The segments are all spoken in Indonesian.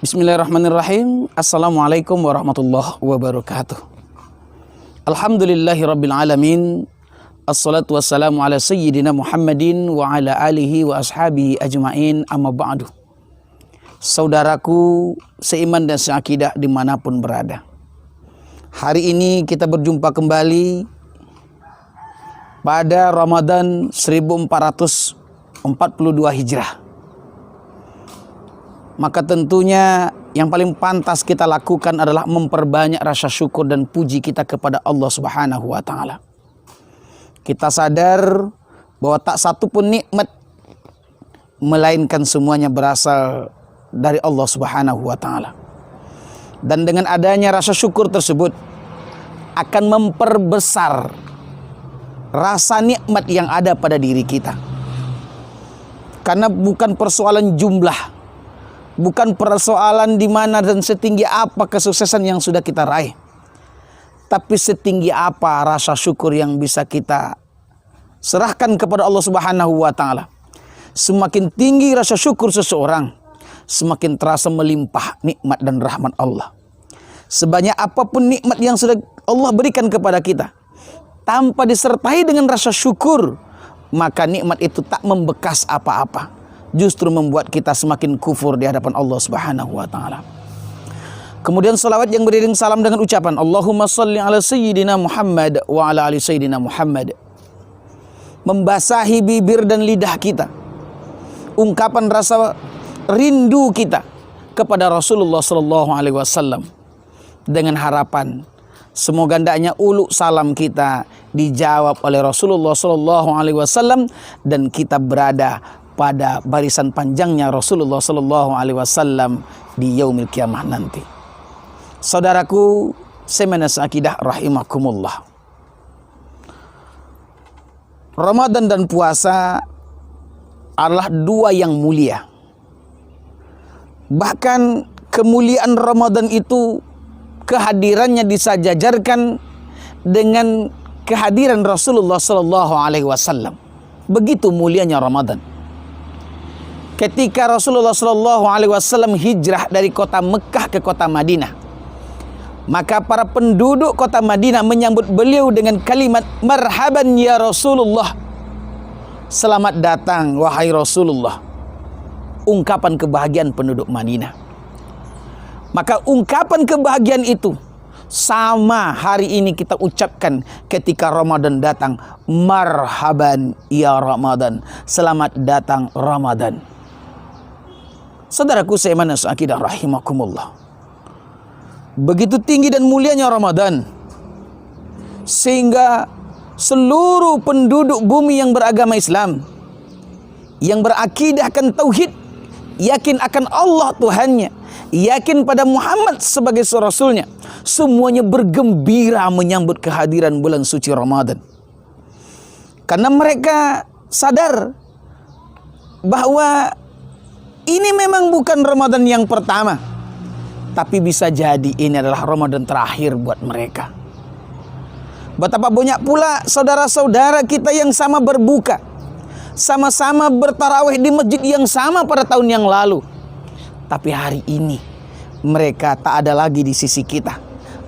Bismillahirrahmanirrahim. Assalamualaikum warahmatullahi wabarakatuh. Alhamdulillahirabbil alamin. Assalatu wassalamu ala sayyidina Muhammadin wa ala alihi wa ashabihi ajmain, amma ba'du. Saudaraku seiman dan seakidah dimanapun berada, hari ini kita berjumpa kembali pada Ramadan 1442 Hijrah. Maka tentunya yang paling pantas kita lakukan adalah memperbanyak rasa syukur dan puji kita kepada Allah Subhanahu wa taala. Kita sadar bahwa tak satu pun nikmat melainkan semuanya berasal dari Allah Subhanahu wa taala. Dan dengan adanya rasa syukur tersebut akan memperbesar rasa nikmat yang ada pada diri kita. Karena bukan persoalan jumlah, bukan persoalan di mana dan setinggi apa kesuksesan yang sudah kita raih, tapi setinggi apa rasa syukur yang bisa kita serahkan kepada Allah Subhanahu wa taala. Semakin tinggi rasa syukur seseorang, semakin terasa melimpah nikmat dan rahmat Allah. Sebanyak apapun nikmat yang sudah Allah berikan kepada kita, tanpa disertai dengan rasa syukur, maka nikmat itu tak membekas apa-apa, justru membuat kita semakin kufur di hadapan Allah Subhanahu wa taala. Kemudian salawat yang beriring salam dengan ucapan Allahumma salli ala sayyidina Muhammad wa ala ali sayyidina Muhammad membasahi bibir dan lidah kita, ungkapan rasa rindu kita kepada Rasulullah sallallahu alaihi wasallam, dengan harapan semoga hendaknya ulu salam kita dijawab oleh Rasulullah sallallahu alaihi wasallam dan kita berada pada barisan panjangnya Rasulullah sallallahu alaihi wasallam di yaumil kiamah nanti. Saudaraku semanas akidah rahimakumullah. Ramadan dan puasa adalah dua yang mulia. Bahkan kemuliaan Ramadan itu kehadirannya disajajarkan dengan kehadiran Rasulullah sallallahu alaihi wasallam. Begitu mulianya Ramadan. Ketika Rasulullah sallallahu alaihi wasallam hijrah dari kota Mekah ke kota Madinah, maka para penduduk kota Madinah menyambut beliau dengan kalimat marhaban ya Rasulullah. Selamat datang wahai Rasulullah. Ungkapan kebahagiaan penduduk Madinah. Maka ungkapan kebahagiaan itu sama hari ini kita ucapkan ketika Ramadan datang. Marhaban ya Ramadan. Selamat datang Ramadan. Saudaraku seiman akidah rahimakumullah. Begitu tinggi dan mulianya Ramadan, sehingga seluruh penduduk bumi yang beragama Islam, yang berakidahkan tauhid, yakin akan Allah Tuhannya, yakin pada Muhammad sebagai Rasulnya, semuanya bergembira menyambut kehadiran bulan suci Ramadan. Karena mereka sadar bahwa ini memang bukan Ramadan yang pertama, tapi bisa jadi ini adalah Ramadan terakhir buat mereka. Betapa banyak pula saudara-saudara kita yang sama berbuka, sama-sama bertarawih di masjid yang sama pada tahun yang lalu, tapi hari ini mereka tak ada lagi di sisi kita.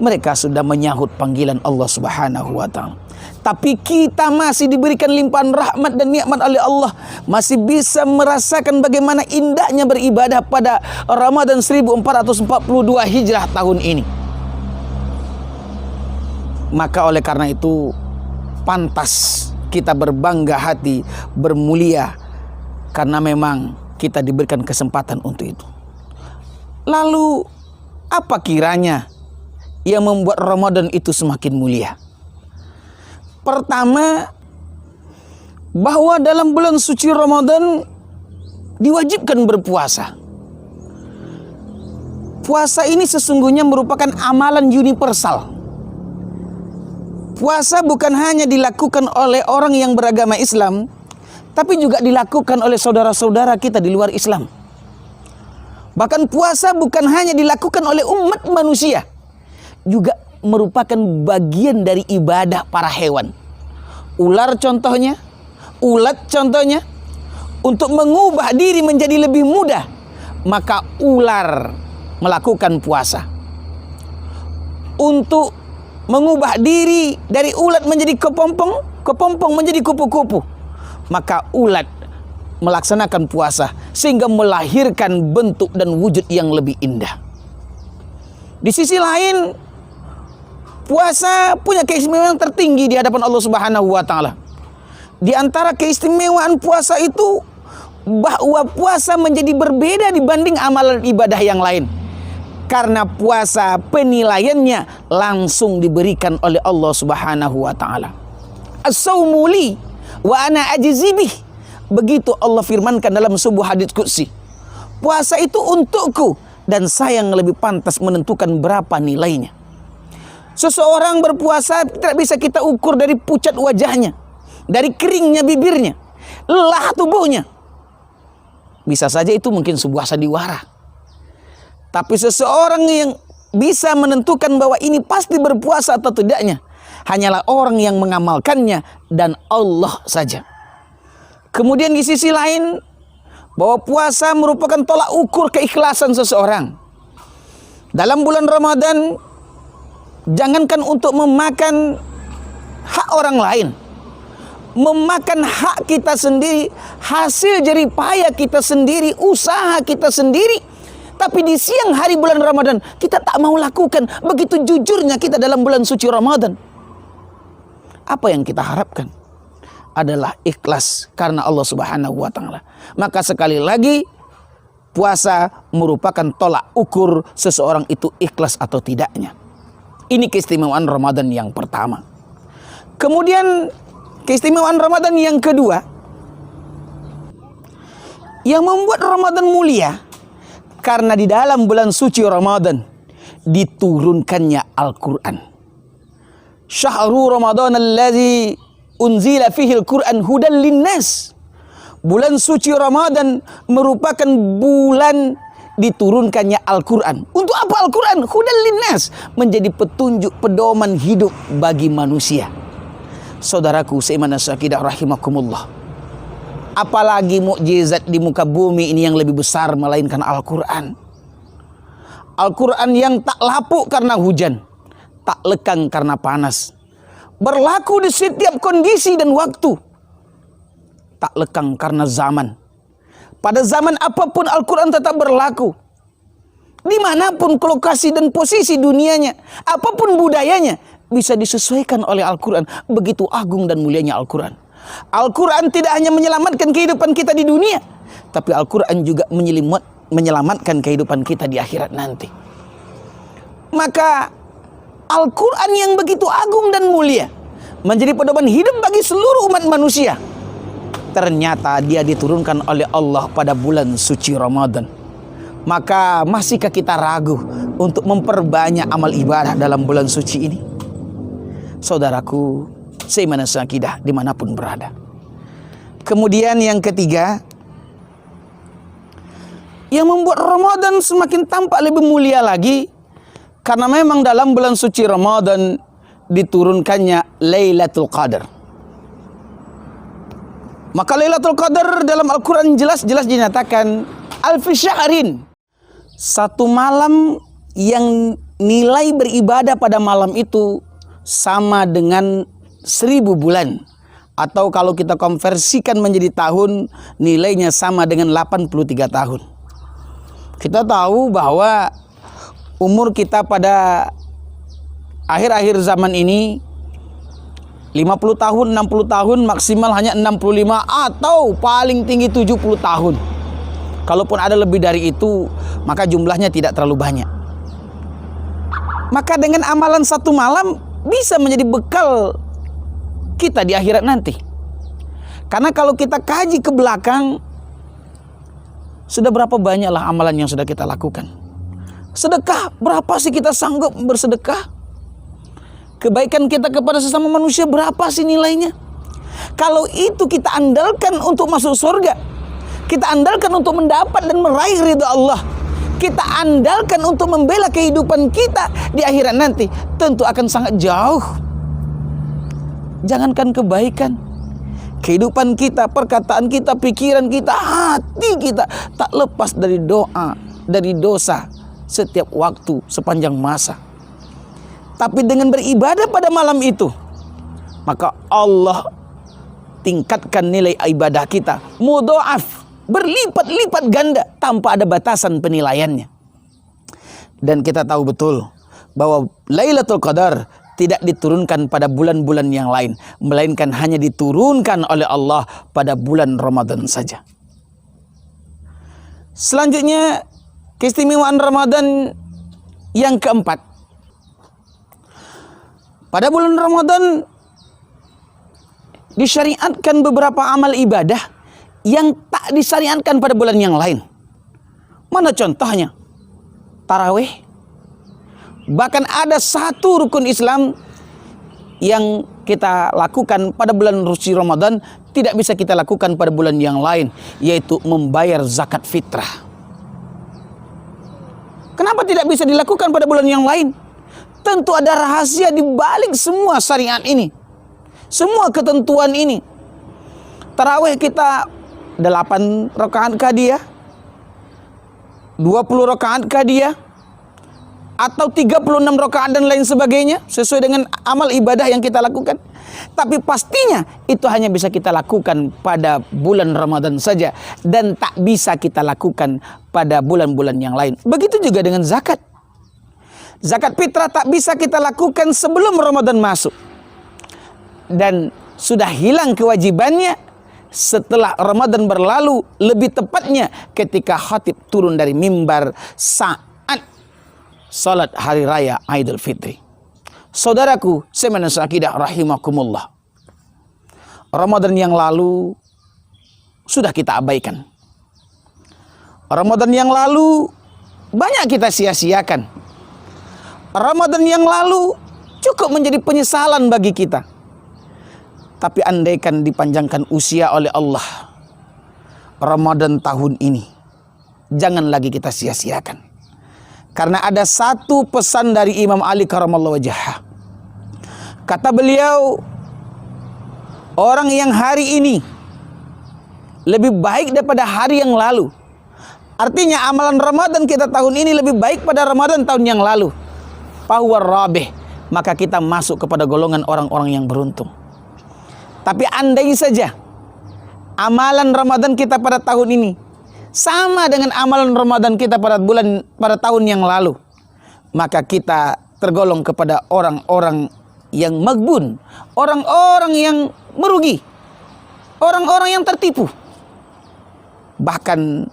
Mereka sudah menyahut panggilan Allah Subhanahu wa taala. Tapi kita masih diberikan limpahan rahmat dan nikmat oleh Allah, masih bisa merasakan bagaimana indahnya beribadah pada Ramadan 1442 Hijrah tahun ini. Maka oleh karena itu pantas kita berbangga hati, bermulia, karena memang kita diberikan kesempatan untuk itu. Lalu apa kiranya yang membuat Ramadan itu semakin mulia? Pertama, bahwa dalam bulan suci Ramadan diwajibkan berpuasa. Puasa ini sesungguhnya merupakan amalan universal. Puasa bukan hanya dilakukan oleh orang yang beragama Islam, tapi juga dilakukan oleh saudara-saudara kita di luar Islam. Bahkan puasa bukan hanya dilakukan oleh umat manusia, juga merupakan bagian dari ibadah para hewan. Ular contohnya, ulat contohnya, untuk mengubah diri menjadi lebih mudah, maka ular melakukan puasa untuk mengubah diri dari ulat menjadi kepompong, kepompong menjadi kupu-kupu, maka ulat melaksanakan puasa sehingga melahirkan bentuk dan wujud yang lebih indah. Di sisi lain, puasa punya keistimewaan tertinggi di hadapan Allah Subhanahu wa taala. Di antara keistimewaan puasa itu bahwa puasa menjadi berbeda dibanding amalan ibadah yang lain. Karena puasa penilaiannya langsung diberikan oleh Allah Subhanahu wa taala. As-saumu li wa ana ajzi bih. Begitu Allah firmankan dalam sebuah hadits qudsi. Puasa itu untukku dan saya yang lebih pantas menentukan berapa nilainya. Seseorang berpuasa tidak bisa kita ukur dari pucat wajahnya, dari keringnya bibirnya, lelah tubuhnya. Bisa saja itu mungkin sebuah sandiwara. Tapi seseorang yang bisa menentukan bahwa ini pasti berpuasa atau tidaknya hanyalah orang yang mengamalkannya dan Allah saja. Kemudian di sisi lain, bahwa puasa merupakan tolak ukur keikhlasan seseorang. Dalam bulan Ramadan, jangankan untuk memakan hak orang lain, memakan hak kita sendiri, hasil jerih payah kita sendiri, usaha kita sendiri. Tapi di siang hari bulan Ramadan kita tak mau lakukan. Begitu jujurnya kita dalam bulan suci Ramadan. Apa yang kita harapkan adalah ikhlas karena Allah Subhanahu wa taala. Maka sekali lagi, puasa merupakan tolak ukur seseorang itu ikhlas atau tidaknya. Ini keistimewaan Ramadan yang pertama. Kemudian keistimewaan Ramadan yang kedua, yang membuat Ramadan mulia, karena di dalam bulan suci Ramadan diturunkannya Al-Quran. Syahrul Ramadan alladzi unzila fihi al-Quran hudan linnas. Bulan suci Ramadan merupakan bulan diturunkannya Al-Quran. Untuk apa Al-Quran? Hudan linnas, menjadi petunjuk pedoman hidup bagi manusia. Saudaraku seiman asyakidah rahimakumullah, apalagi mukjizat di muka bumi ini yang lebih besar melainkan Al-Quran. Al-Quran yang tak lapuk karena hujan, tak lekang karena panas, berlaku di setiap kondisi dan waktu, tak lekang karena zaman. Pada zaman apapun Al-Quran tetap berlaku. Dimanapun lokasi dan posisi dunianya, apapun budayanya, bisa disesuaikan oleh Al-Quran. Begitu agung dan mulianya Al-Quran. Al-Quran tidak hanya menyelamatkan kehidupan kita di dunia, tapi Al-Quran juga menyelamatkan kehidupan kita di akhirat nanti. Maka Al-Quran yang begitu agung dan mulia menjadi pedoman hidup bagi seluruh umat manusia. Ternyata dia diturunkan oleh Allah pada bulan suci Ramadan. Maka masihkah kita ragu untuk memperbanyak amal ibadah dalam bulan suci ini? Saudaraku seiman asyakidah dimanapun berada. Kemudian yang ketiga, yang membuat Ramadan semakin tampak lebih mulia lagi, karena memang dalam bulan suci Ramadan diturunkannya Lailatul Qadar. Maka Lailatul Qadar dalam Al-Quran jelas-jelas dinyatakan alfi syahrin, satu malam yang nilai beribadah pada malam itu sama dengan 1000 bulan, atau kalau kita konversikan menjadi tahun, nilainya sama dengan 83 tahun. Kita tahu bahwa umur kita pada akhir-akhir zaman ini 50 tahun, 60 tahun, maksimal hanya 65 atau paling tinggi 70 tahun. Kalaupun ada lebih dari itu, maka jumlahnya tidak terlalu banyak. Maka dengan amalan satu malam bisa menjadi bekal kita di akhirat nanti. Karena kalau kita kaji ke belakang, sudah berapa banyaklah amalan yang sudah kita lakukan. Sedekah, berapa sih kita sanggup bersedekah? Kebaikan kita kepada sesama manusia, berapa sih nilainya? Kalau itu kita andalkan untuk masuk surga, kita andalkan untuk mendapat dan meraih ridha Allah, kita andalkan untuk membela kehidupan kita di akhirat nanti, tentu akan sangat jauh. Jangankan kebaikan, kehidupan kita, perkataan kita, pikiran kita, hati kita tak lepas dari doa, dari dosa, setiap waktu, sepanjang masa. Tapi dengan beribadah pada malam itu, maka Allah tingkatkan nilai ibadah kita mudha'af, berlipat-lipat ganda tanpa ada batasan penilaiannya. Dan kita tahu betul bahwa Lailatul Qadar tidak diturunkan pada bulan-bulan yang lain, melainkan hanya diturunkan oleh Allah pada bulan Ramadan saja. Selanjutnya, keistimewaan Ramadan yang keempat. Pada bulan Ramadan disyariatkan beberapa amal ibadah yang tak disyariatkan pada bulan yang lain. Mana contohnya? Tarawih. Bahkan ada satu rukun Islam yang kita lakukan pada bulan suci Ramadan tidak bisa kita lakukan pada bulan yang lain, yaitu membayar zakat fitrah. Kenapa tidak bisa dilakukan pada bulan yang lain? Tentu ada rahasia di balik semua syariat ini, semua ketentuan ini. Tarawih kita 8 rakaat qadiyah, 20 rakaat qadiyah, atau 36 rakaat dan lain sebagainya, sesuai dengan amal ibadah yang kita lakukan. Tapi pastinya itu hanya bisa kita lakukan pada bulan Ramadan saja, dan tak bisa kita lakukan pada bulan-bulan yang lain. Begitu juga dengan zakat. Zakat fitrah tak bisa kita lakukan sebelum Ramadan masuk, dan sudah hilang kewajibannya setelah Ramadan berlalu, lebih tepatnya ketika khatib turun dari mimbar saat salat hari raya Idul Fitri. Saudaraku seiman akidah rahimakumullah, Ramadan yang lalu sudah kita abaikan. Ramadan yang lalu banyak kita sia-siakan. Ramadan yang lalu cukup menjadi penyesalan bagi kita. Tapi andaikan dipanjangkan usia oleh Allah, Ramadan tahun ini jangan lagi kita sia-siakan. Karena ada satu pesan dari Imam Ali karamallahu wajhah. Kata beliau, orang yang hari ini lebih baik daripada hari yang lalu. Artinya amalan Ramadan kita tahun ini lebih baik pada Ramadan tahun yang lalu. Fahuwa rabih, maka kita masuk kepada golongan orang-orang yang beruntung. Tapi andai saja amalan Ramadan kita pada tahun ini sama dengan amalan Ramadan kita pada tahun yang lalu, maka kita tergolong kepada orang-orang yang magbun, orang-orang yang merugi, orang-orang yang tertipu. Bahkan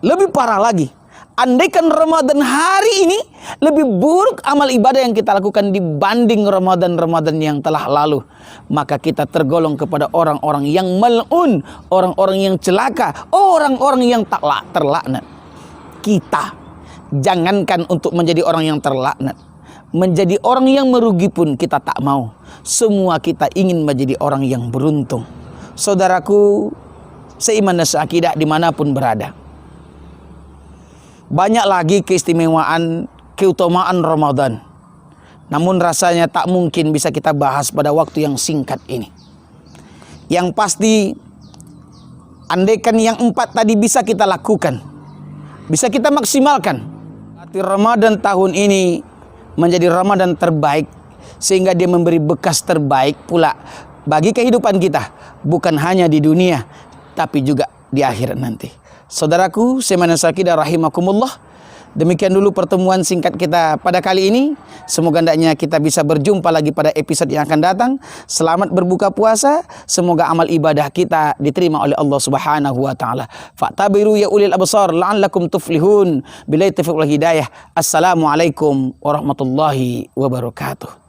lebih parah lagi, andaikan Ramadan hari ini lebih buruk amal ibadah yang kita lakukan dibanding Ramadan-Ramadan yang telah lalu, maka kita tergolong kepada orang-orang yang mal'un, orang-orang yang celaka, orang-orang yang terlaknat. Kita jangankan untuk menjadi orang yang terlaknat, menjadi orang yang merugi pun kita tak mau. Semua kita ingin menjadi orang yang beruntung. Saudaraku seiman dan seakidah dimanapun berada, banyak lagi keistimewaan, keutamaan Ramadan. Namun rasanya tak mungkin bisa kita bahas pada waktu yang singkat ini. Yang pasti, andaikan yang 4 tadi bisa kita lakukan, bisa kita maksimalkan, arti Ramadan tahun ini menjadi Ramadan terbaik, sehingga dia memberi bekas terbaik pula bagi kehidupan kita, bukan hanya di dunia, tapi juga di akhirat nanti. Saudaraku seiman sakidah rahimakumullah, demikian dulu pertemuan singkat kita pada kali ini. Semoga hendaknya kita bisa berjumpa lagi pada episode yang akan datang. Selamat berbuka puasa. Semoga amal ibadah kita diterima oleh Allah Subhanahu wa taala. Fa'tabiru ya ulil absar la'allakum tuflihun. Billahi taufiq wal hidayah. Assalamualaikum warahmatullahi wabarakatuh.